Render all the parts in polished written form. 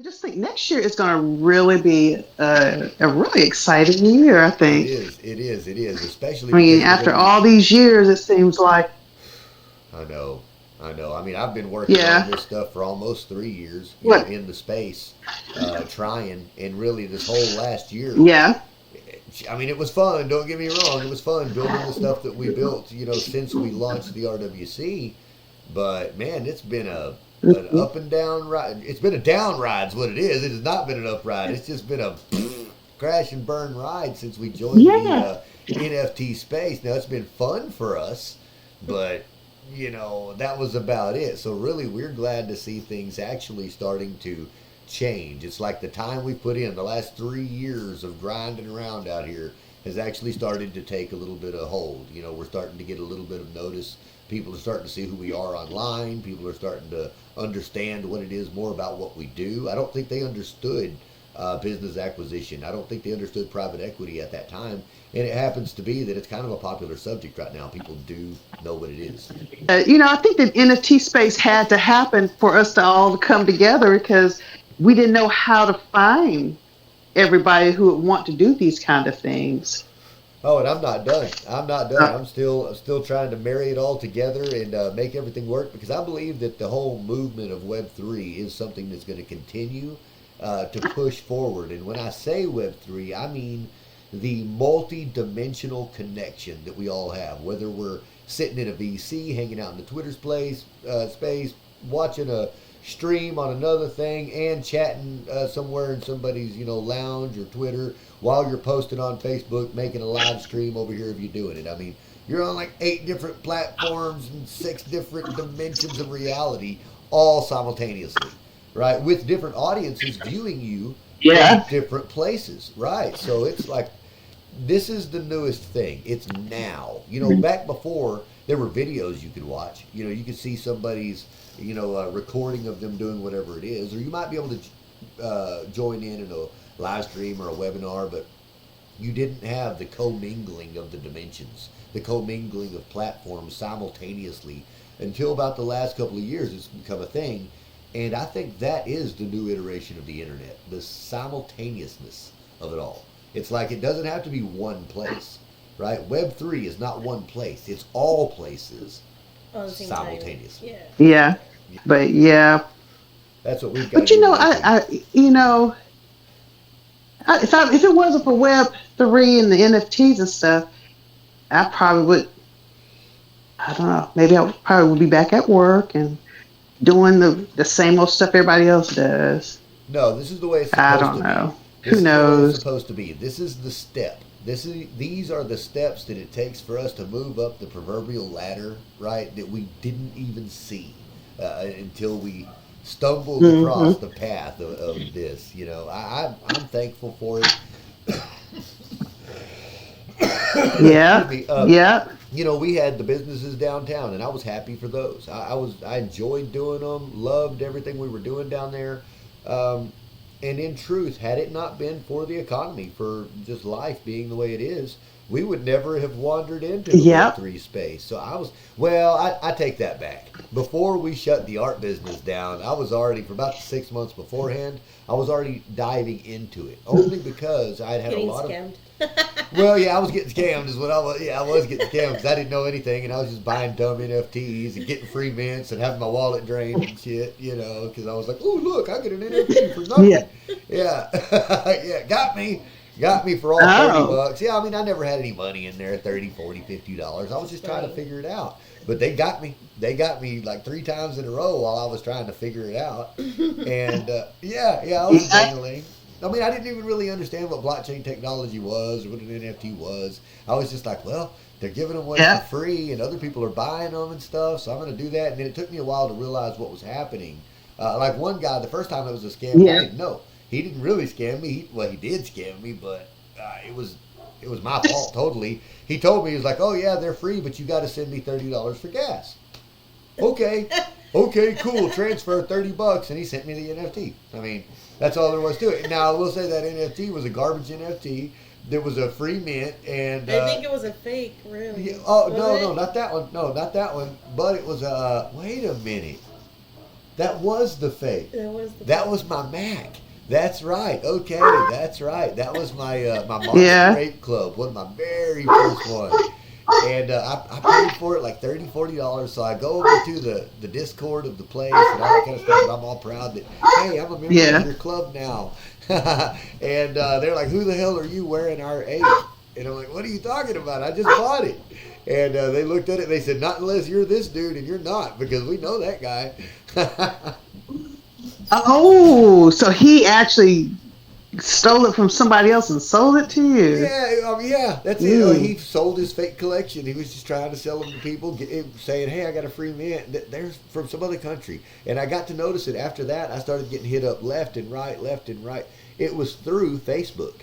just think next year is going to really be a really exciting year, I It think. is. It is. It is. Especially I mean, because we're going after to be. all these years, it seems like, I know. I know. I mean, I've been working on yeah, this stuff for almost 3 years, what, in the space, trying, and really this whole last year. yeah, I mean, it was fun. Don't get me wrong. It was fun building the stuff that we built, since we launched the RWC. But man, it's been an mhm, up and down ride. It's been a down ride's what it is. It has not been an up ride. It's just been a crash and burn ride since we joined the yeah. NFT space. Now it's been fun for us, but that was about it. So really, we're glad to see things actually starting to change. It's like the time we put in the last 3 years of grinding around out here has actually started to take a little bit of hold. We're starting to get a little bit of notice. People are starting to see who we are online. People are starting to understand what it is more about what we do. I don't think they understood business acquisition. I don't think they understood private equity at that time. And it happens to be that it's kind of a popular subject right now. People do know what it is. I think the NFT space had to happen for us to all come together because we didn't know how to find everybody who would want to do these kind of things. Oh, and I'm not done. I'm not done. Uh, I'm still trying to marry it all together and make everything work because I believe that the whole movement of Web3 is something that's going to continue to push forward. And when I say Web3, I mean the multi-dimensional connection that we all have, whether we're sitting in a VC, hanging out in the space, watching a stream on another thing, and chatting somewhere in somebody's lounge or Twitter while you're posting on Facebook, making a live stream over here if you're doing it. I mean, you're on like 8 different platforms and 6 different dimensions of reality all simultaneously, right? With different audiences viewing you from yeah. different places, right? So it's like this is the newest thing. It's now. Back before there were videos you could watch. You could see somebody's recording of them doing whatever it is, or you might be able to join in a live stream or a webinar, but you didn't have the commingling of the dimensions, the commingling of platforms simultaneously until about the last couple of years. It's become a thing, and I think that is the new iteration of the internet, the simultaneousness of it all. It's like it doesn't have to be one place, right? Web3 is not one place; it's all places All the same time. simultaneously. Yeah. Yeah. But yeah. That's what we've got to But do to maintain it. if it wasn't for Web3 and the NFTs and stuff, I probably would. I don't know. Maybe I probably would be back at work and doing the same old stuff everybody else does. No, this is the way it's I supposed don't to be. know. Who This is the way it's knows? supposed to be. This is the step. These are the steps that it takes for us to move up the proverbial ladder, right? That we didn't even see until we stumbled across Hmm. the path of this. I'm thankful for it. Excuse Yeah. me. Yeah. We had the businesses downtown, and I was happy for those. I enjoyed doing them, loved everything we were doing down there. Um, and in truth, had it not been for the economy, for just life being the way it is, we would never have wandered into the Yep. Web3 space. So I take that back. Before we shut the art business down, I was already, for about 6 months beforehand, I was already diving into it. Only because I'd had a Getting lot of scammed. well, yeah, I was getting scammed, is what I was. Yeah, I was getting scammed because I didn't know anything, and I was just buying dumb NFTs and getting free mints and having my wallet drained and shit. Because I was like, "Oh, look, I get an NFT for Yeah. nothing." Yeah, yeah, got me for all 30 Oh. bucks. Yeah, I mean, I never had any money in there, 30, 40, $50. I was just trying to Right. figure it out. But they got me. They got me like 3 times in a row while I was trying to figure it out. And yeah, I was Yeah. dangling. I mean, I didn't even really understand what blockchain technology was or what an NFT was. I was just like, well, they're giving them away for Yeah. free and other people are buying them and stuff, so I'm going to do that. And then it took me a while to realize what was happening. Like one guy, the first time it was a scam, and I Yeah. didn't know. He didn't really scam me. He did scam me, but it was my fault totally. He told me, he was like, oh, yeah, they're free, but you got to send me $30 for gas. Okay, okay, cool. Transfer $30, and he sent me the NFT. I mean, that's all there was to it. Now I will say that NFT was a garbage NFT. There was a free mint, and I think it was a fake, really. yeah, oh Was no, it? no, not that one. No, not that one. But it was wait a minute. That was the fake. That was my Mac. That's right. Okay, that's right. That was my Monster Yeah. Ape Club, one of my very first ones. And I paid for it like $30, $40. So I go over to the Discord of the place and all that kind of stuff. And I'm all proud that, hey, I'm a member of Yeah. your club now. And they're like, who the hell are you wearing our ape? And I'm like, what are you talking about? I just bought it. And they looked at it and they said, not unless you're this dude, and you're not, because we know that guy. Oh, so he actually stole it from somebody else and sold it to you. Yeah, that's it. He Mm. sold his fake collection. He was just trying to sell them to people, saying, "Hey, I got a free mint." They're from some other country, and I got to notice it after that. I started getting hit up left and right, left and right. It was through Facebook.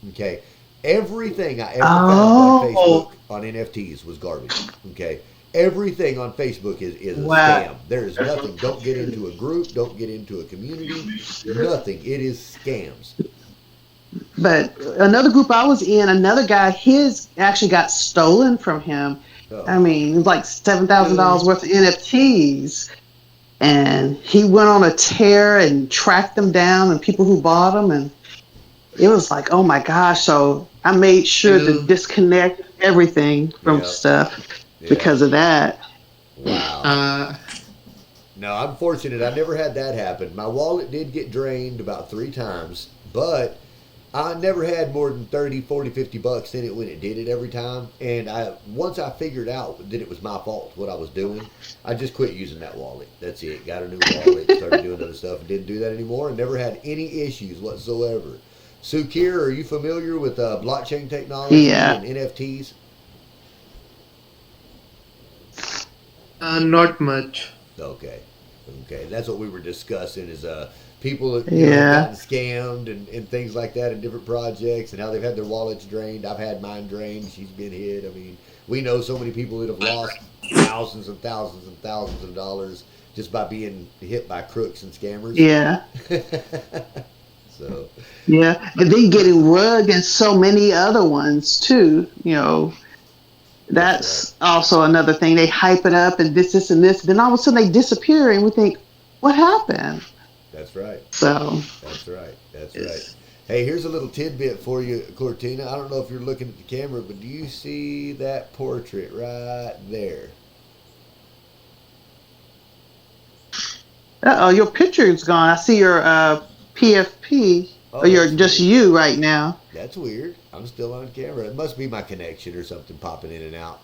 Okay, everything I ever found on Facebook Oh, on NFTs was garbage. Okay. Everything on Facebook is a wow. scam. There is nothing. Don't get into a group. Don't get into a community. Nothing. It is scams. But another group I was in, another guy, his actually got stolen from him. I Oh, mean, it was like $7,000 worth of NFTs. And he went on a tear and tracked them down and people who bought them. And it was like, oh my gosh. So I made sure to disconnect everything from yeah, stuff yeah. because of that. Wow. No, I'm fortunate. I never had that happen. My wallet did get drained about 3 times, but I never had more than 30, 40, 50 bucks in it when it did it every time. And once I figured out that it was my fault, what I was doing, I just quit using that wallet. That's it. Got a new wallet, started doing other stuff, and didn't do that anymore, and never had any issues whatsoever. Sukir, are you familiar with blockchain technology Yeah. and NFTs? Not much. Okay. Okay. That's what we were discussing is people that, have Yeah. gotten scammed and things like that in different projects and how they've had their wallets drained. I've had mine drained. She's been hit. I mean, we know so many people that have lost thousands and thousands and thousands of dollars just by being hit by crooks and scammers. Yeah. So, Yeah. And then getting rug and so many other ones too. that's right. That's also another thing. They hype it up and this, and this. Then all of a sudden they disappear and we think, what happened? That's right. So, That's right. That's right. it's, Hey, here's a little tidbit for you, Cortina. I don't know if you're looking at the camera, but do you see that portrait right there? uh-oh, your picture is gone. I see your PFP, or Oh, you're that's just weird. you right now. That's weird. I'm still on camera. It must be my connection or something popping in and out.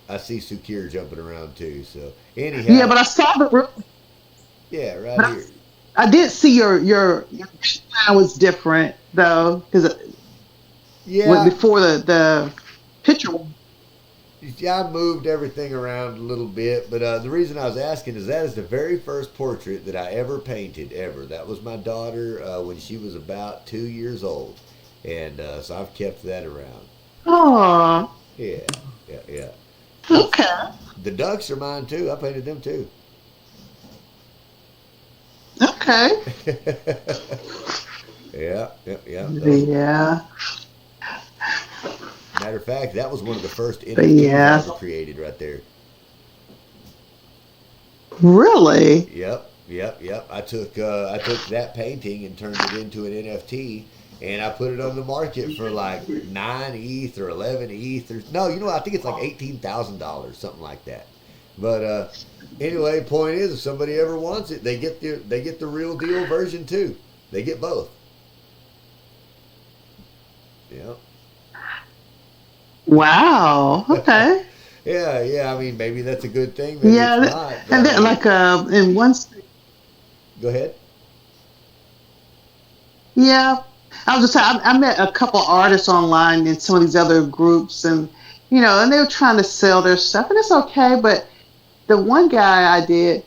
I see Sukir jumping around too. So Yeah, anyhow, but I saw yeah, right but here. I did see your style was different though, because Yeah, before the picture. yeah, I moved everything around a little bit, but the reason I was asking is that is the very first portrait that I ever painted ever. That was my daughter when she was about 2 years old, and so I've kept that around. Oh, Yeah, yeah, yeah. Those okay, the ducks are mine too. I painted them too. okay. Yeah, yeah, yeah. Those. Yeah, Matter of fact, that was one of the first but NFTs I yeah, ever created right there. really. Yep, yep, yep. I took that painting and turned it into an NFT, and I put it on the market for like 9 ETH or 11 ETH or no, I think it's like $18,000, something like that. But anyway, point is, if somebody ever wants it, they get the real deal version too. They get both. Yep. Wow. Okay. Yeah, yeah. I mean, maybe that's a good thing. Maybe Yeah, it's not. But and I then mean, like in one, go ahead. yeah, I was just saying, I met a couple artists online in some of these other groups, and and they were trying to sell their stuff, and it's okay. But the one guy I did,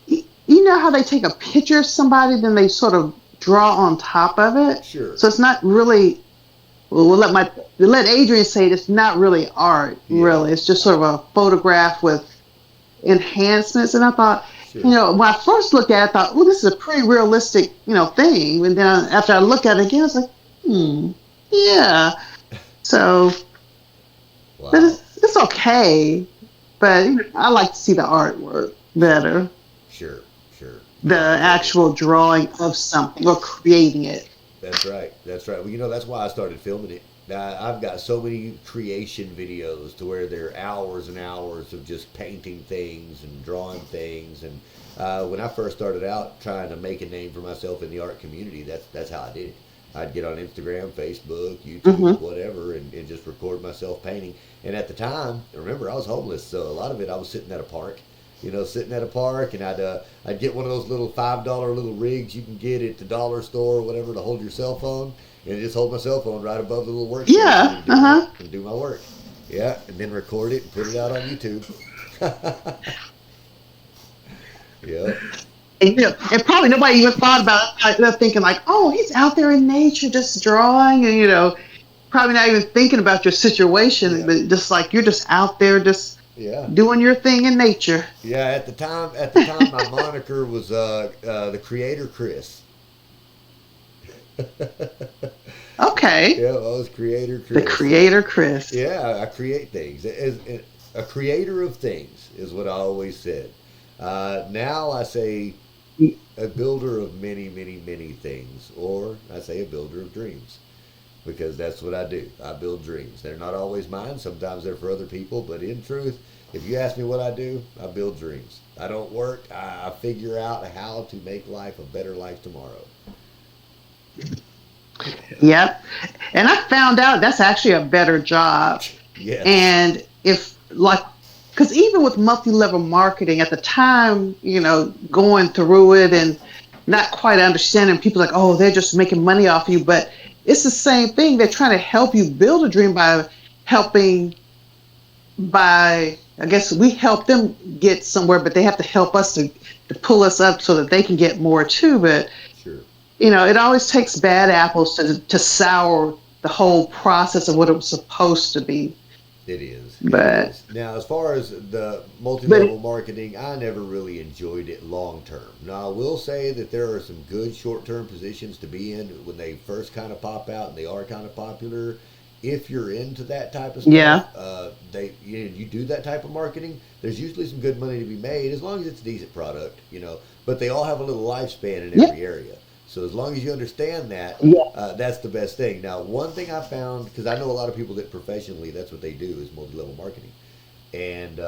you know how they take a picture of somebody, then they sort of draw on top of it, Sure. so it's not really. Well, let Adrian say it. It's not really art, Yeah. really. It's just sort of a photograph with enhancements. And I thought, Sure. when I first looked at it, I thought, well, this is a pretty realistic, thing. And then after I looked at it again, I was like, yeah. So, but Wow. it's okay. But I like to see the artwork better. Sure. Sure. the Right. actual drawing of something or creating it. That's right. That's right. Well, that's why I started filming it. I've got so many creation videos to where they're hours and hours of just painting things and drawing things. And when I first started out trying to make a name for myself in the art community, that's how I did it. I'd get on Instagram, Facebook, YouTube, Hmm. whatever, and just record myself painting. And at the time, remember, I was homeless, so a lot of it I was sitting at a park. Sitting at a park, and I'd get one of those little $5 little rigs you can get at the dollar store or whatever to hold your cell phone, and just hold my cell phone right above the little workstation Yeah. and Uh huh. do my work. Yeah, and then record it and put it out on YouTube. Yep. And probably nobody even thought about it. They're thinking like, oh, he's out there in nature just drawing, and probably not even thinking about your situation, Yeah. but just like you're just out there just Yeah. doing your thing in nature. Yeah. At the time, my moniker was the Creator Chris. Okay. Yeah, I was Creator The Chris. creator, Chris. Yeah, I create things. A creator of things is what I always said. Now I say a builder of many, many, many things, or I say a builder of dreams, because that's what I do. I build dreams. They're not always mine. Sometimes they're for other people, but in truth, if you ask me what I do, I build dreams. I don't work. I figure out how to make life a better life tomorrow. Yep. And I found out that's actually a better job. Yes. And if like, because even with multi-level marketing at the time, going through it and not quite understanding, people like, oh, they're just making money off you. But it's the same thing. They're trying to help you build a dream by helping, I guess we help them get somewhere, but they have to help us to pull us up so that they can get more too. But Sure. it always takes bad apples to sour the whole process of what it was supposed to be. It is. It But is. Now, as far as the multi-level but marketing, I never really enjoyed it long term. Now, I will say that there are some good short-term positions to be in when they first kind of pop out and they are kind of popular. If you're into that type of stuff, yeah, you do that type of marketing. There's usually some good money to be made as long as it's a decent product, But they all have a little lifespan in yeah, every area. So as long as you understand that, yeah, that's the best thing. Now, one thing I found, because I know a lot of people that professionally, that's what they do is multi-level marketing, and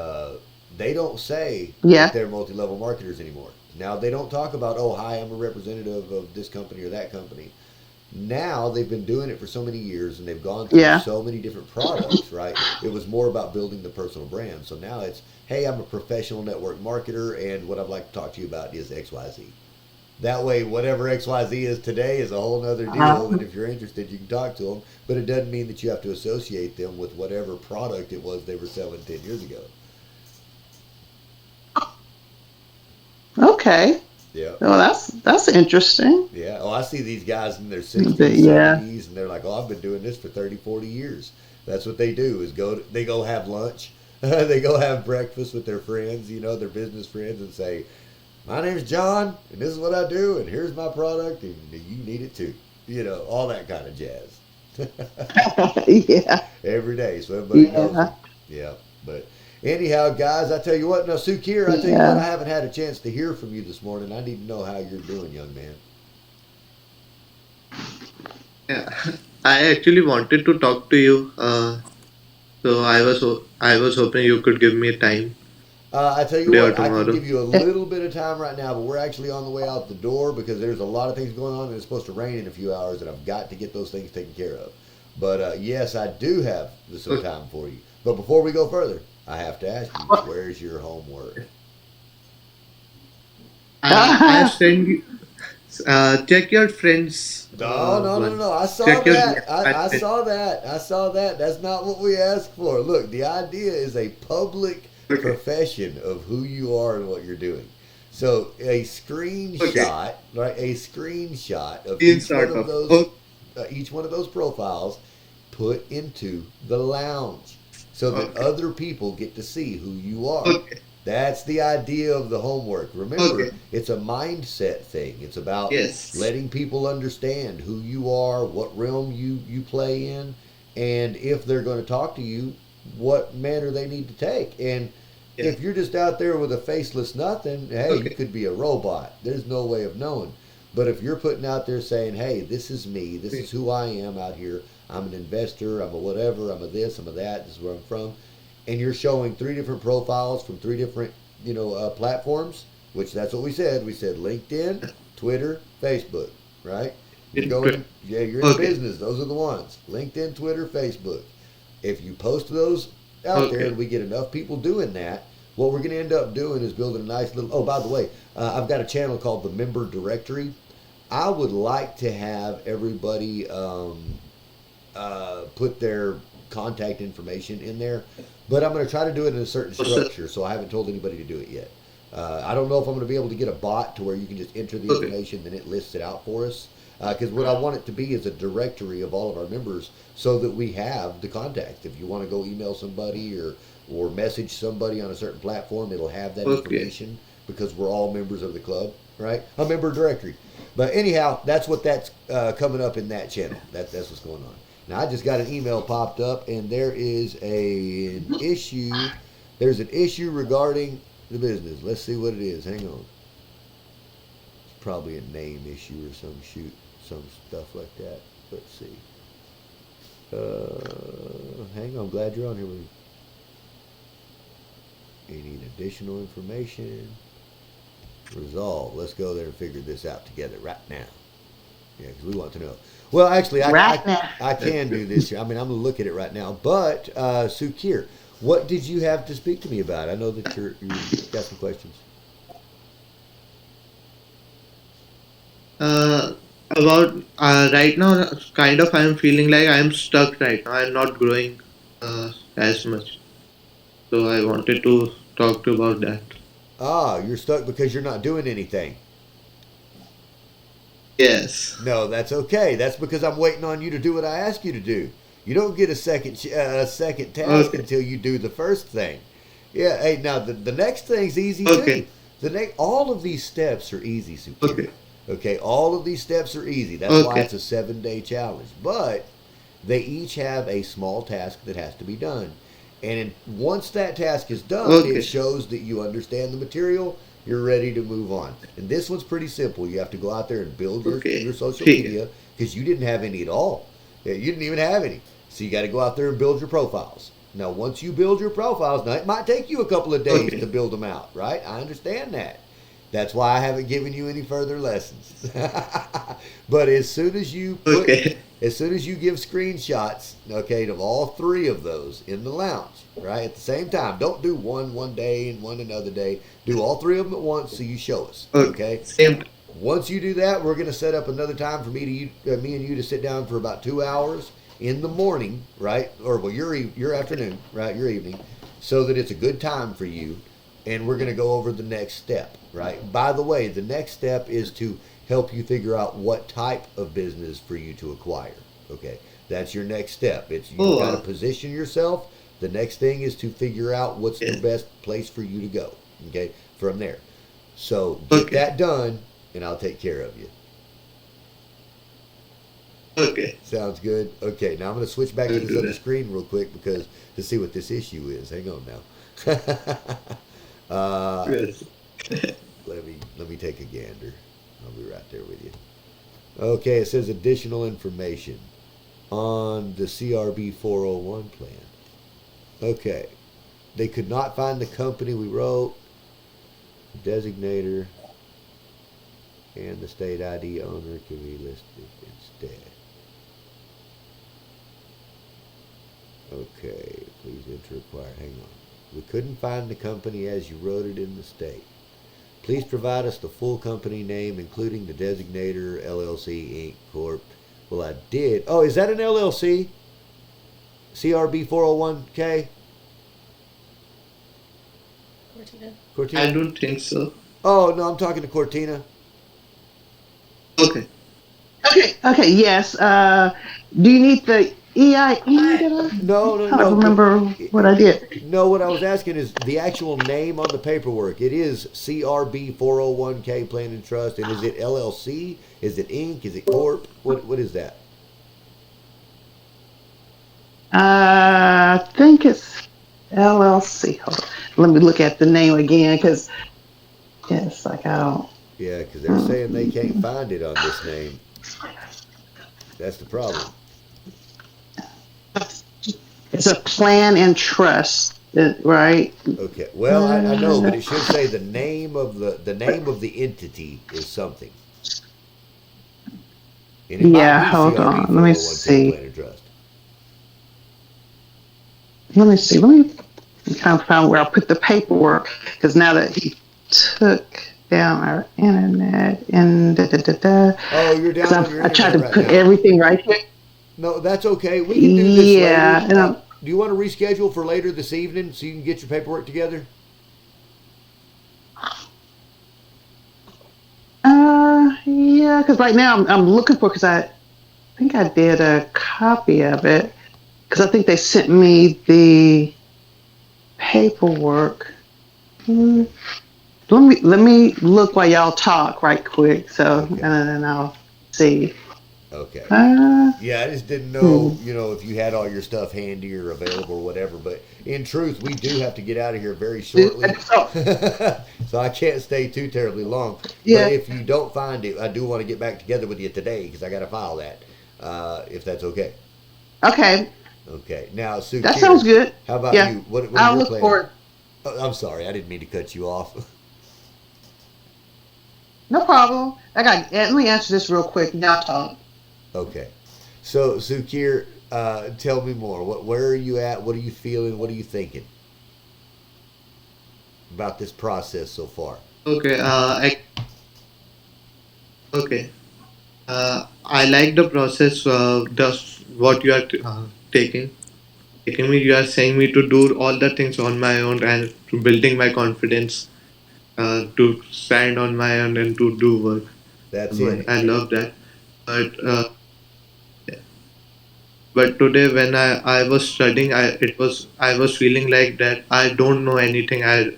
they don't say that yeah, they're multi-level marketers anymore. Now they don't talk about, oh, hi, I'm a representative of this company or that company. Now they've been doing it for so many years and they've gone through yeah. so many different products, right? It was more about building the personal brand. So now it's, hey, I'm a professional network marketer, and what I'd like to talk to you about is XYZ. That way, whatever XYZ is today is a whole nother deal. And Uh, if you're interested, you can talk to them. But it doesn't mean that you have to associate them with whatever product it was they were selling 10 years ago. okay. Yeah. Well, that's interesting. Yeah. Oh, I see these guys in their 60s, Yeah, 70s, and they're like, oh, I've been doing this for 30, 40 years. That's what they do is they go have lunch. They go have breakfast with their friends, their business friends, and say, my name's John, and this is what I do, and here's my product, and you need it too. All that kind of jazz. yeah, Every day, so everybody knows them. yeah, Yeah, but anyhow, guys, I tell you what. Now, Sue Kier, I tell you what, I yeah. haven't had a chance to hear from you this morning. I need to know how you're doing, young man. Yeah, I actually wanted to talk to you. So I was hoping you could give me time I tell you today or what, I can tomorrow. give you a Eh, little bit of time right now, but we're actually on the way out the door because there's a lot of things going on, and it's supposed to rain in a few hours, and I've got to get those things taken care of. But yes, I do have some Okay. time for you. But before we go further, I have to ask you, where's your homework? I send you. Check your friends No, no, no, no. once. I saw Check your that. DM. I saw that. I saw that. That's not what we asked for. Look, the idea is a public Okay. profession of who you are and what you're doing. So a Okay. screenshot, right? A screenshot of In sort of. each one of those profiles, put into the lounge, so that Okay. other people get to see who you are. Okay. That's the idea of the homework. Remember, Okay. it's a mindset thing. It's about Yes. letting people understand who you are, what realm you play in, and if they're going to talk to you, what manner they need to take. And Yeah. If you're just out there with a faceless nothing, hey, you Okay. could be a robot. There's no way of knowing. But if you're putting out there saying, hey, this is me, this is who I am out here, I'm an investor, I'm a whatever, I'm a this, I'm a that, this is where I'm from, and you're showing three different profiles from three different, platforms, which that's what we said. We said LinkedIn, Twitter, Facebook, right? You're going, yeah, you're in Okay. business. Those are the ones. LinkedIn, Twitter, Facebook. If you post those out there Okay. and we get enough people doing that, what we're going to end up doing is building a nice little. Oh, by the way, I've got a channel called the Member Directory. I would like to have everybody put their contact information in there, but I'm going to try to do it in a certain structure, so I haven't told anybody to do it yet. I don't know if I'm going to be able to get a bot to where you can just enter the Okay. information, then it lists it out for us. Because what I want it to be is a directory of all of our members, so that we have the contact. If you want to go email somebody or message somebody on a certain platform, it'll have that Okay. information because we're all members of the club, right? A member directory. But anyhow, that's coming up in that channel. That's what's going on. Now I just got an email popped up, and there is an issue. There's an issue regarding the business. Let's see what it is. Hang on. It's probably a name issue or some stuff like that. Let's see. Hang on. I'm glad you're on here with me. You need additional information. Resolve. Let's go there and figure this out together right now. Yeah, because we want to know. Well, actually, Right now. I can do this. I mean, I'm going to look at it right now. But, Sukir, what did you have to speak to me about? I know that you got some questions. Uh, about right now, kind of, I'm feeling like I'm stuck right now. I'm not growing as much. So I wanted to talk to you about that. Ah, you're stuck because you're not doing anything. Yes. No, that's okay. That's because I'm waiting on you to do what I ask you to do. You don't get a second task Okay. until you do the first thing. Yeah. Hey, now the next thing's easy too. Okay. All of these steps are easy, Sukir. Okay. Okay, all of these steps are easy. That's why Okay. it's a 7-day challenge. But they each have a small task that has to be done. And once that task is done, it Okay. shows that you understand the material, you're ready to move on. And this one's pretty simple. You have to go out there and build Okay. your social ठीक है. media because you didn't have any at all. Yeah, you didn't even have any. So you got to go out there and build your profiles. Now, once you build your profiles, now it might take you a couple of days Okay. to build them out, right? I understand that. That's why I haven't given you any further lessons. But Okay. as soon as you give screenshots, okay, of all three of those in the lounge, right, at the same time, don't do one day and one another day. Do all three of them at once so you show us, Okay. okay? Same. Once you do that, we're going to set up another time for me and you to sit down for about 2 hours in the morning, right, or well your afternoon, right, your evening, so that it's a good time for you, and we're going to go over the next step, right? By the way, the next step is to help you figure out what type of business for you to acquire. Okay, that's your next step. It's you've Oh, got to position yourself. The next thing is to figure out what's the yeah. best place for you to go. Okay, from there. So get Okay. that done, and I'll take care of you. Okay. Sounds good. Okay, now I'm going to switch back to I'll this do other that. screen real quick because to see what this issue is. Hang on now. uh, Yes. let me take a gander. I'll be right there with you. Okay, it says additional information on the CRB 401 plan. Okay, they could not find the company we wrote, the designator, and the state ID owner can be listed instead. Okay, please enter required. Hang on. We couldn't find the company as you wrote it in the state. Please provide us the full company name, including the designator, LLC, Inc., Corp. Well, I did. Oh, is that an LLC? CRB 401k? Cortina. I Cortina? don't think so. Oh, no, I'm talking to Cortina. Okay. Okay, yes. Do you need the EIN that No, I don't no. remember what I did. No, what I was asking is the actual name on the paperwork. It is CRB 401k Plan and Trust. And is it LLC? Is it Inc.? Is it Corp? What is that? I think it's LLC. Hold on. Let me look at the name again because it's like I don't. Yeah, because they're saying they can't Mm, find it on this name. That's the problem. it's a plan and trust, right? Okay. Well, I know, but Uh, it should say the name of the entity is something, and it might yeah, be hold CRB on. Let me 401k see. plan and trust. Let me see. Let me kind of find where I put the paperwork because now that he took down our internet and da da da da, Oh, you're because down on your I tried internet to right put now. everything right here. No, that's okay. We can do this later. Yeah, and Do you want to reschedule for later this evening so you can get your paperwork together? yeah, because right now I'm looking for because I think I did a copy of it because I think they sent me the paperwork. Hmm. Okay. Let me look while y'all talk right quick. So and Okay. then I'll see. Okay. Uh, Yeah, I just didn't hmm. know, if you had all your stuff handy or available or whatever. But in truth, we do have to get out of here very shortly. So So I can't stay too terribly long. But yeah, if you don't find it, I do want to get back together with you today because I got to file that, if that's okay. okay, Okay. Now, Sue that sounds Kier, good. how about Yeah, you? What are I'll your look plans? for it. Oh, I'm sorry, I didn't mean to cut you off. No problem. Let me answer this real quick. Now talk. Okay. So, Sukir, tell me more. Where are you at? What are you feeling? What are you thinking about this process so far? Okay. Okay. I like the process. Just what you are taking me. You are saying me to do all the things on my own and to building my confidence. To stand on my own and to do work That's on my. it. I love that. But today when I was studying, I was feeling like that I don't know anything. I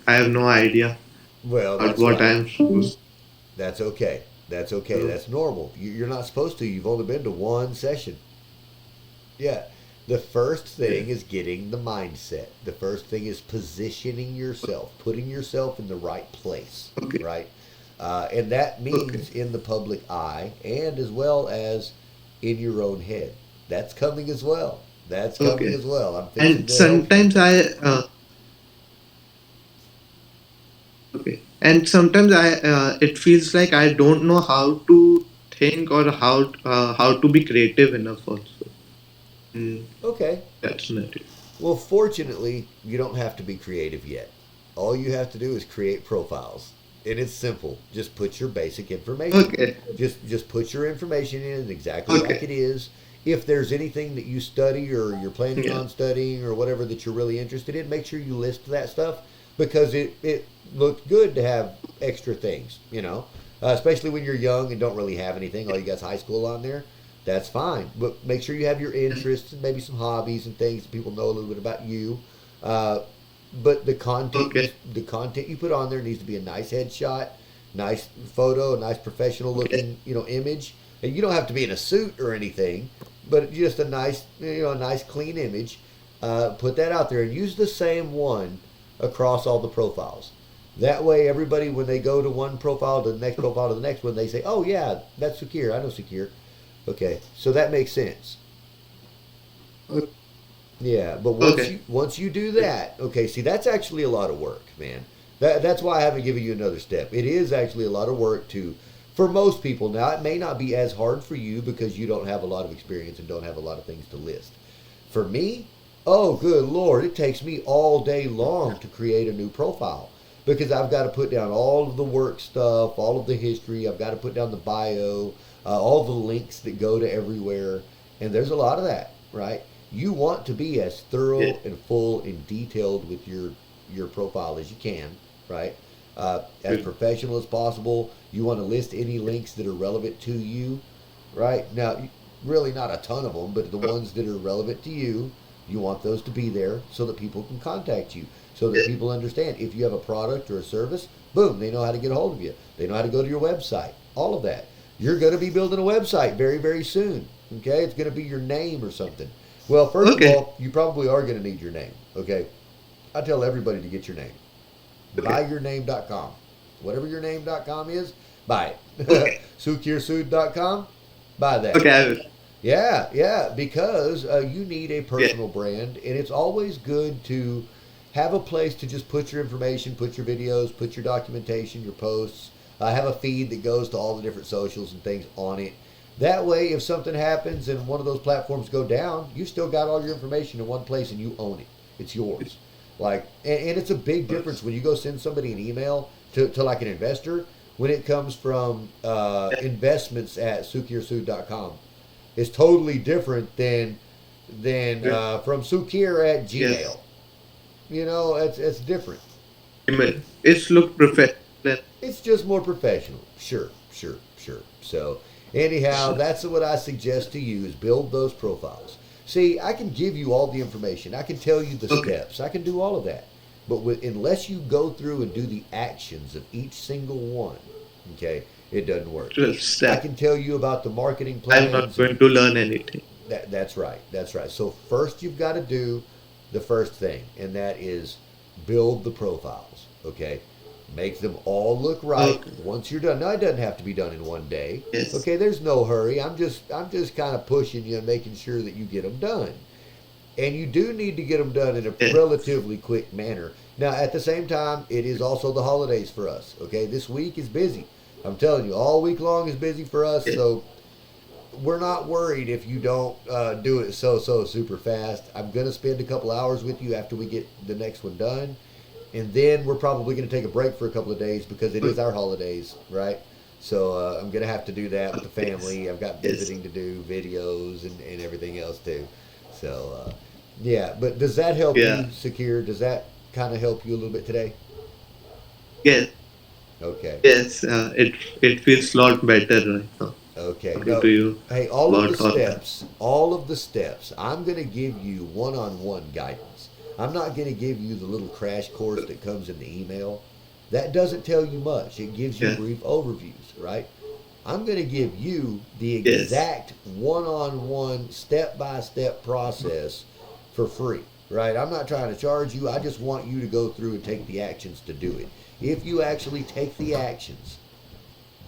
have no idea Well, about that's what right. I'm supposed That's okay. That's okay. to That's normal. You're not supposed to. You've only been to one session. Yeah. The first do. thing is getting the mindset. The first thing is positioning yourself, putting yourself in the right place, Okay. right? And that Okay. means in the public eye and as well as in your own head. That's coming as well. That's coming Okay. as well. I'm fixing And to help you with sometimes that. okay. And sometimes it feels like I don't know how to think or how to be creative enough also. Mm, Okay. that's not it. Well, fortunately, you don't have to be creative yet. All you have to do is create profiles. And it's simple. Just put your basic information. Okay. Just put your information in exactly like Okay. it is. If there's anything that you study or you're planning Yeah. on studying or whatever that you're really interested in, make sure you list that stuff because it looks good to have extra things, especially when you're young and don't really have anything. All you got is high school on there. That's fine. But make sure you have your interests and maybe some hobbies and things that people know a little bit about you. Uh, but Okay. the content you put on there needs to be a nice headshot, nice photo, a nice professional Okay. looking image. And you don't have to be in a suit or anything, but just a nice a nice clean image. Put that out there and use the same one across all the profiles. That way, everybody when they go to one profile to the next profile to the next one, they say, "Oh yeah, that's Sakir. I know Sakir." Okay, so that makes sense. Yeah, but Okay. once you do that, okay, see that's actually a lot of work, man. That's why I haven't given you another step. It is actually a lot of work to for most people. Now it may not be as hard for you because you don't have a lot of experience and don't have a lot of things to list. For me, oh good lord, it takes me all day long to create a new profile because I've got to put down all of the work stuff, all of the history. I've got to put down the bio, all the links that go to everywhere, and there's a lot of that, right? You want to be as Yeah. thorough and full and detailed with your profile as you can, right? As Good. professional as possible. You want to list any links that are relevant to you, right? Now, really not a ton of them, but the ones that are relevant to you, you want those to be there so that people can contact you, so that Yeah. people understand if you have a product or a service, boom, they know how to get a hold of you. They know how to go to your website. All of that. You're going to be building a website very, very soon. Okay, it's going to be your name or something. Well, first of Okay. all, you probably are going to need your name. Okay, I tell everybody to get your name. Okay. Buyyourname.com. Whatever your name.com is, buy Okay. it. Sukirsood.com, buy that. Okay. I will. Yeah, yeah, because you need a Yeah. personal brand, and it's always good to have a place to just put your information, put your videos, put your documentation, your posts. Have a feed that goes to all the different socials and things on it. That way, if something happens and one of those platforms go down, you still got all your information in one place and you own it. It's yours. Like, and it's a big difference when you go send somebody an email to like an investor when it comes from investments at sukirsood.com. It's totally different than Yeah. from Sukir at Yes. Gmail. You know, it's different. Email. It's look professional. It's just more professional. Sure, sure, sure. So anyhow, that's what I suggest to you is build those profiles. See, I can give you all the information. I can tell you the Okay. steps. I can do all of that. But unless you go through and do the actions of each single one, okay, it doesn't work. 12 I step. can tell you about the marketing I'm not plans and going to learn anything. that's right. That's right. So first you've got to do the first thing, and that is build the profiles. Okay, make them all look right. Okay. Once you're done, now it doesn't have to be done in one day. Yes. Okay, there's no hurry. I'm just kind of pushing you and making sure that you get them done. And you do need to get them done in a Yes. relatively quick manner. Now, at the same time, it is also the holidays for us. Okay, this week is busy. I'm telling you, all week long is busy for us. Yes. So we're not worried if you don't do it so super fast. I'm gonna spend a couple hours with you after we get the next one done, and then we're probably gonna take a break for a couple of days because it is our holidays, right? So I'm gonna have to do that with the family. I've got Yes. visiting to do, videos and everything else too. So yeah, but does that help Yeah. you, Sakir? Does that kind of help you a little bit today? Yes. Okay. Yes. It feels a lot better right now. Okay. Talking to No. you Hey, about all that. all of the steps, I'm going to give you one on one guidance. I'm not going to give you the little crash course that comes in the email. That doesn't tell you much. It gives you Yeah. brief overviews, right? I'm going to give you the Yes. exact one on one, step by step process for free, right? I'm not trying to charge you. I just want you to go through and take the actions to do it. If you actually take the actions,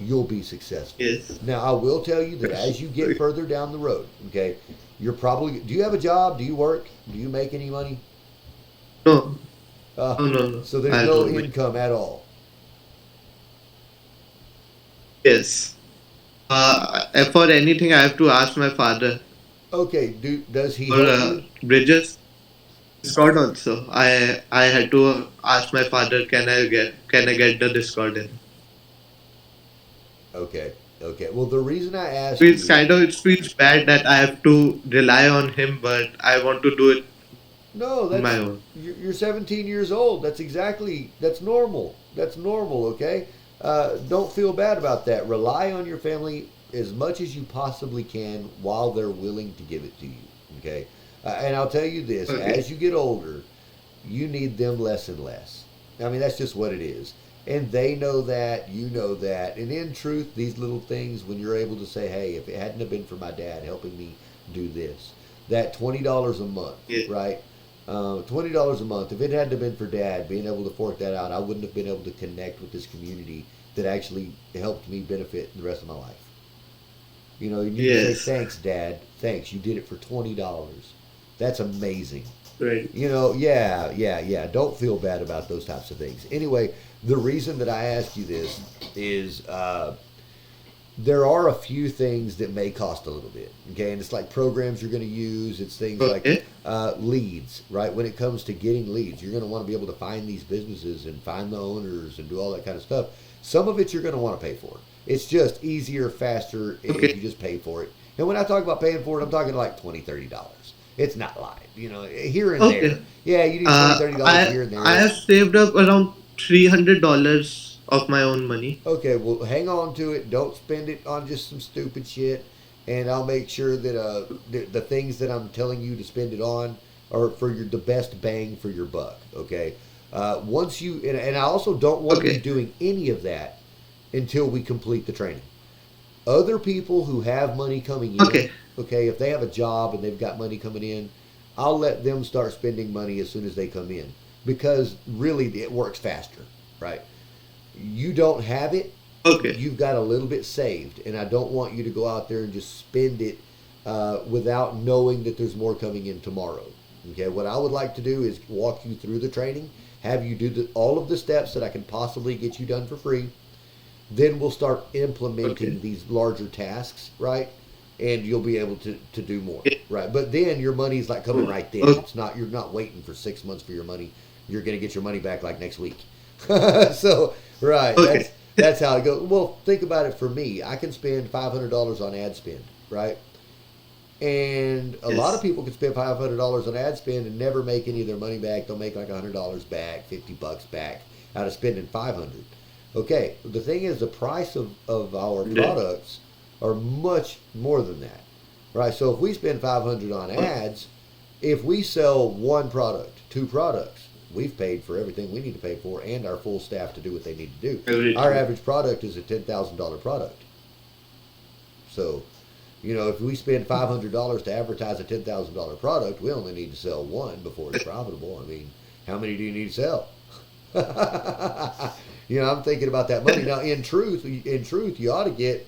you'll be successful. Yes. Now, I will tell you that as you get further down the road, okay, you're probably, do you have a job? Do you work? Do you make any money? No. Uh, No. No. No. so there's I no don't make. income at all. Yes. For anything, I have to ask my father. Okay, does he For help you? bridges, Discord also. I had to ask my father, can I get the Discord in? Okay, okay. Well, the reason I ask It's you, kind of it feels bad that I have to rely on him, but I want to do it no, on my that's, own. you're 17 years old. That's normal. That's normal, okay? Don't feel bad about that. Rely on your family as much as you possibly can while they're willing to give it to you, okay? And I'll tell you this, Okay. as you get older, you need them less and less. I mean, that's just what it is. And they know that, you know that. And in truth, these little things, when you're able to say, hey, if it hadn't have been for my dad helping me do this, that $20 a month, Yeah. right? $20 a month. If it hadn't have been for dad being able to fork that out, I wouldn't have been able to connect with this community that actually helped me benefit the rest of my life. You know, you need to say, Yes. thanks, Dad. Thanks. You did it for $20. That's amazing. Right. You know, yeah, yeah, yeah. Don't feel bad about those types of things. Anyway, the reason that I ask you this is there are a few things that may cost a little bit. Okay, and it's like programs you're going to use. It's things like Okay. leads, right? When it comes to getting leads, you're going to want to be able to find these businesses and find the owners and do all that kind of stuff. Some of it you're going to want to pay for. It's just easier, faster if Okay. you just pay for it. And when I talk about paying for it, I'm talking like $20, $30. It's not live, you know, here and there. Okay. Yeah, you need $20, $30 here and I there. have saved up around $300 of my own money. Okay, well, hang on to it. Don't spend it on just some stupid shit. And I'll make sure that the things that I'm telling you to spend it on are for the best bang for your buck. Okay. Once you and I also don't want to be Okay. doing any of that until we complete the training. Other people who have money coming in, Okay. okay, if they have a job and they've got money coming in, I'll let them start spending money as soon as they come in because really it works faster, right? You don't have it, Okay. you've got a little bit saved, and I don't want you to go out there and just spend it without knowing that there's more coming in tomorrow. Okay, what I would like to do is walk you through the training, have you do all of the steps that I can possibly get you done for free. Then we'll start Okay. implementing these larger tasks, right? And you'll be able to do more, Yeah. right? But then your money's like coming right then. Okay. It's not, you're not waiting for 6 months for your money. You're going to get your money back like next week. So, right, Okay. that's how it goes. Well, think about it for me. I can spend $500 on ad spend, right? And a lot of Yes. people can spend $500 on ad spend and never make any of their money back. They'll make like $100 back, $50 back out of spending 500. Okay, the thing is, the price of our Yeah. products are much more than that, right? So if we spend 500 on ads, if we sell one product, two products, we've paid for everything we need to pay for and our full staff to do what they need to do. Our Everything. average product is a $10,000 product. So, if we spend $500 to advertise a $10,000 product, we only need to sell one before it's profitable. I mean, how many do you need to sell? I'm thinking about that money now. In truth, you ought to get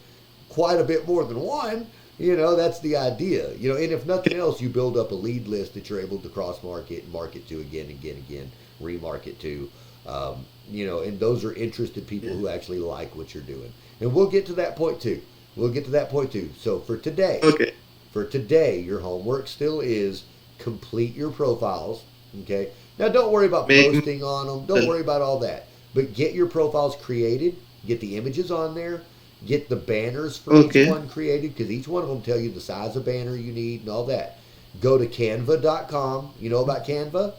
quite a bit more than one. That's the idea. And if nothing else, you build up a lead list that you're able to cross market and market to again, again, again, remarket to. And those are interested people Yeah. who actually like what you're doing. And we'll get to that point too. We'll get to that point too. So Okay. for today, your homework still is complete your profiles. Okay. Now, don't worry about Make posting on them. Don't the worry about all that. But get your profiles created. Get the images on there. Get the banners for each okay. one created because each one of them tell you the size of banner you need and all that. Go to canva.com. You know about Canva?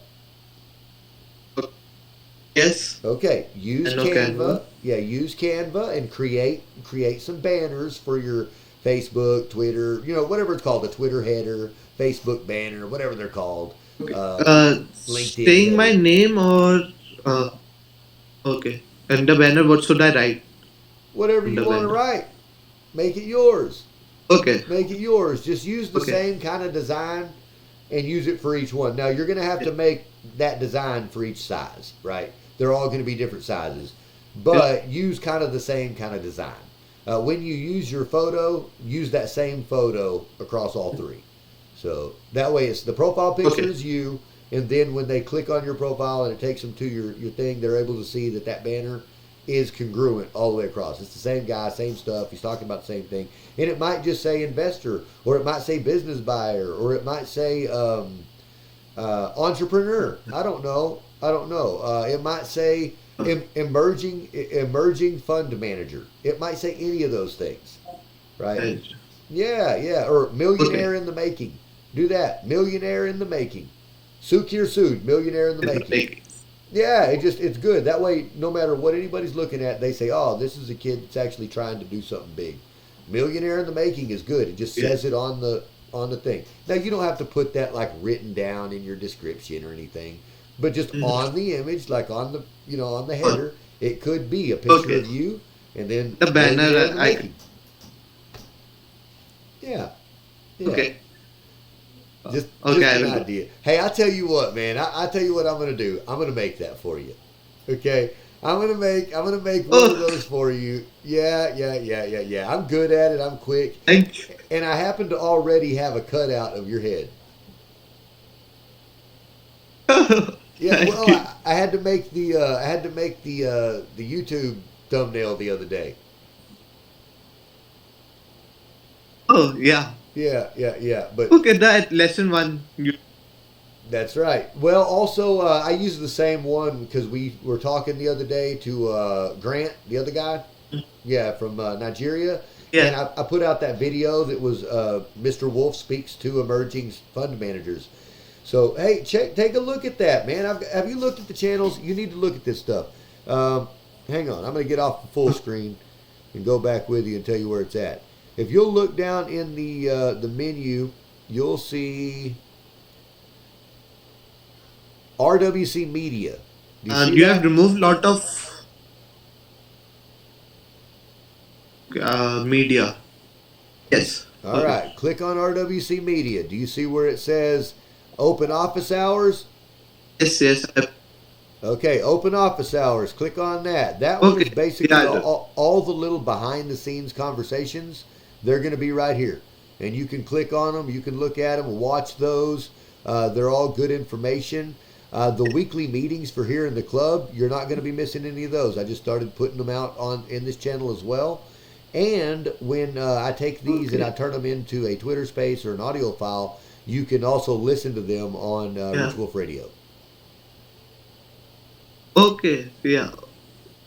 Yes. Okay, use I know Canva. Canva. Yeah, use Canva and create some banners for your Facebook, Twitter, whatever it's called, a Twitter header, Facebook banner, whatever they're called, Okay. uh, LinkedIn Saying my header, name or uh, okay. And the banner, what should I write whatever in you the want to banner? write. Make it yours. Okay. Make it yours. Just use the Okay. same kind of design and use it for each one. Now you're going to have to make that design for each size, right? They're all going to be different sizes, Yeah. but use kind of the same kind of design. When you use your photo, use that same photo across all three. So that way, it's the profile picture Okay. is you, and then when they click on your profile and it takes them to your thing, they're able to see that banner is congruent all the way across. It's the same guy, same stuff. He's talking about the same thing, and it might just say investor, or it might say business buyer, or it might say entrepreneur. I don't know. I don't know. It might say emerging fund manager. It might say any of those things, right? Right. Yeah, yeah. Or Okay. millionaire in the making. Do that. Millionaire in the making. Sukir Sood, millionaire in the In the making. making. Yeah, it's good. That way, no matter what anybody's looking at, they say, "Oh, this is a kid that's actually trying to do something big." Millionaire in the making is good. It just Yeah. says it on the thing. Now you don't have to put that like written down in your description or anything, but just Mhm. on the image, like on the Oh, header, it could be a picture okay. of you and then The banner, millionaire in the I can. making. Yeah, yeah. Okay. Okay. Just I an will do. idea. Hey, I tell you what, man. I tell you what I'm gonna do. I'm gonna make that for you. Okay. I'm gonna make one of Oh, those for you. Yeah, yeah, yeah, yeah, yeah. I'm good at it. I'm quick, thank you. and I happen to already have a cutout of your head. Yeah. Thank Well, you. I had to make the YouTube thumbnail the other day. Oh, yeah. Yeah, yeah, yeah. But Okay. That lesson one. You. that's right. Well, also, I use the same one because we were talking the other day to Grant, the other guy, yeah, from Nigeria, Yeah. and I put out that video that was Mr. Wolf speaks to emerging fund managers. So hey, take a look at that, man. Have you looked at the channels? You need to look at this stuff. Um, Hang on, I'm going to get off the full screen and go back with you and tell you where it's at. If you'll look down in the menu, you'll see RWC Media. Do you see You have that? removed lot of media. Yes. All Okay. right, click on RWC Media. Do you see where it says open office hours? Yes, yes. Okay, open office hours. Click on that. That one is Okay. Yeah, basically I will. all the little behind the scenes conversations. They're going to be right here. And you can click on them, you can look at them, watch those. They're all good information. The weekly meetings for here in the club, you're not going to be missing any of those. I just started putting them out on in this channel as well. And when I take these and I Okay. turn them into a Twitter space or an audio file, you can also listen to them on Yeah. Rich Wolf Radio. Okay. Yeah.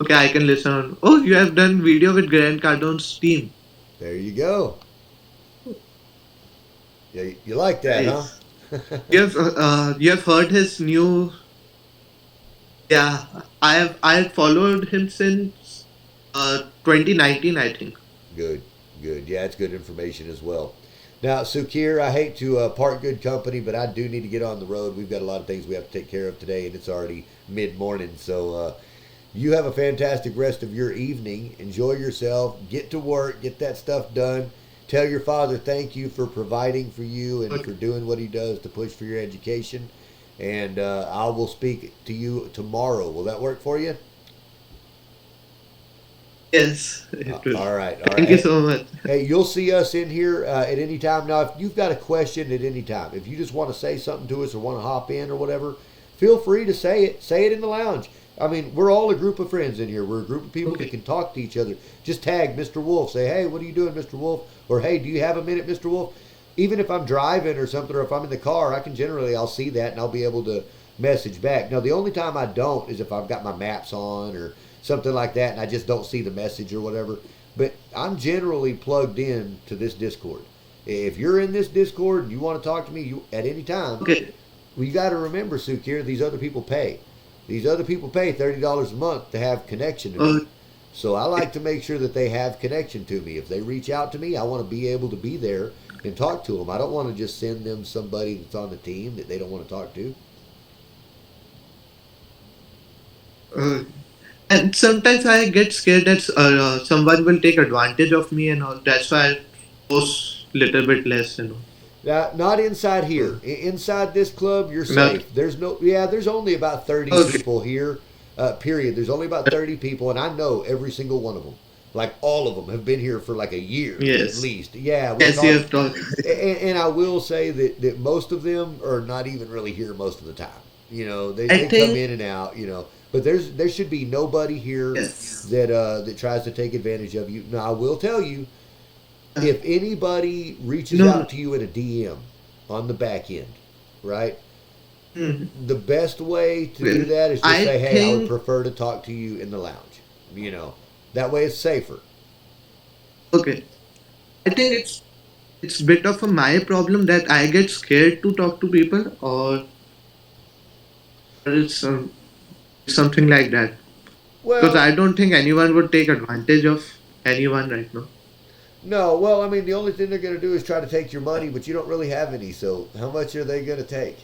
Okay, I can listen on. Oh, you have done video with Grant Cardone's team. There you go. Yeah, you like that, huh? Nice. You have heard his new. Yeah, I have followed him since 2019, I think. Good, good. Yeah, it's good information as well. Now, Sukir, I hate to part good company, but I do need to get on the road. We've got a lot of things we have to take care of today, and it's already mid morning. So, you have a fantastic rest of your evening. Enjoy yourself. Get to work. Get that stuff done. Tell your father thank you for providing for you and for Okay. doing what he does to push for your education. And I will speak to you tomorrow. Will that work for you? Yes, it will. All right. All right. Thank you Hey, so much. hey, you'll see us in here at any time. Now, if you've got a question at any time, if you just want to say something to us or want to hop in or whatever, feel free to say it. Say it in the lounge. I mean, we're all a group of friends in here. We're a group of people that Okay. can talk to each other. Just tag Mr. Wolf. Say, hey, what are you doing, Mr. Wolf? Or, hey, do you have a minute, Mr. Wolf? Even if I'm driving or something, or if I'm in the car, I can generally, I'll see that and I'll be able to message back. Now, the only time I don't is if I've got my maps on or something like that and I just don't see the message or whatever. But I'm generally plugged in to this Discord. If you're in this Discord and you want to talk to me at any time, Okay. well, you got to remember, Sukir, these other people pay. These other people pay $30 a month to have connection to me. Okay. So I like to make sure that they have connection to me. If they reach out to me, I want to be able to be there and talk to them. I don't want to just send them somebody that's on the team that they don't want to talk to. Uh, and sometimes I get scared that someone will take advantage of me and all. That's why I post little bit less. Now, not inside Uh, here. Inside this club, you're not safe. There's no, yeah, there's only about 30 okay. people here, period. There's only about 30 people, and I know every single one of them. Like all of them have been here for like a year at Yes. least. Yeah, we Yes, you talk, have talked. and I will say that most of them are not even really here most of the time. You know, I they come think in and out. You know, but there should be nobody here yes. that tries to take advantage of you. Now, I will tell you, Uh, if anybody reaches no, no. out to you in a DM on the back end, right? Mhm. The best way to do Well, that is just I say, "Hey, I would think prefer to talk to you in the lounge." You know, that way it's safer. okay. I think it's bit of a my problem that I get scared to talk to people, or it's something like that. Because Well, I don't think anyone would take advantage of anyone right now. no. Well, I mean, the only thing they're going to do is try to take your money, but you don't really have any. So, how much are they going to take?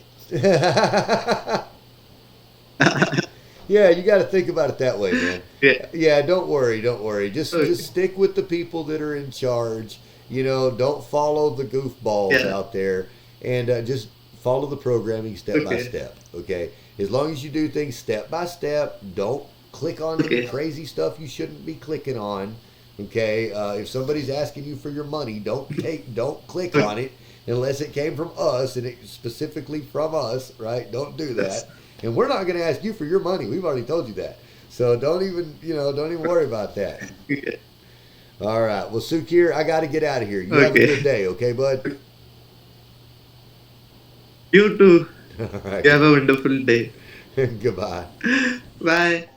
Yeah, you got to think about it that way, man. Yeah. Yeah, don't worry, don't worry. Just Okay. stick with the people that are in charge. You know, don't follow the goofballs Yeah. out there, and just follow the programming step by Okay. step. Okay, as long as you do things step by step, don't click on any Okay. crazy stuff you shouldn't be clicking on. Okay, if somebody's asking you for your money, don't click on it unless it came from us and it specifically from us, right? Don't do Yes. that. And we're not going to ask you for your money. We've already told you that. So don't even worry about that. Yeah. All right. Well, Sukir, I got to get out of here. You have a good Okay. day, okay, bud? You too. All right. You have a wonderful day. Goodbye. Bye.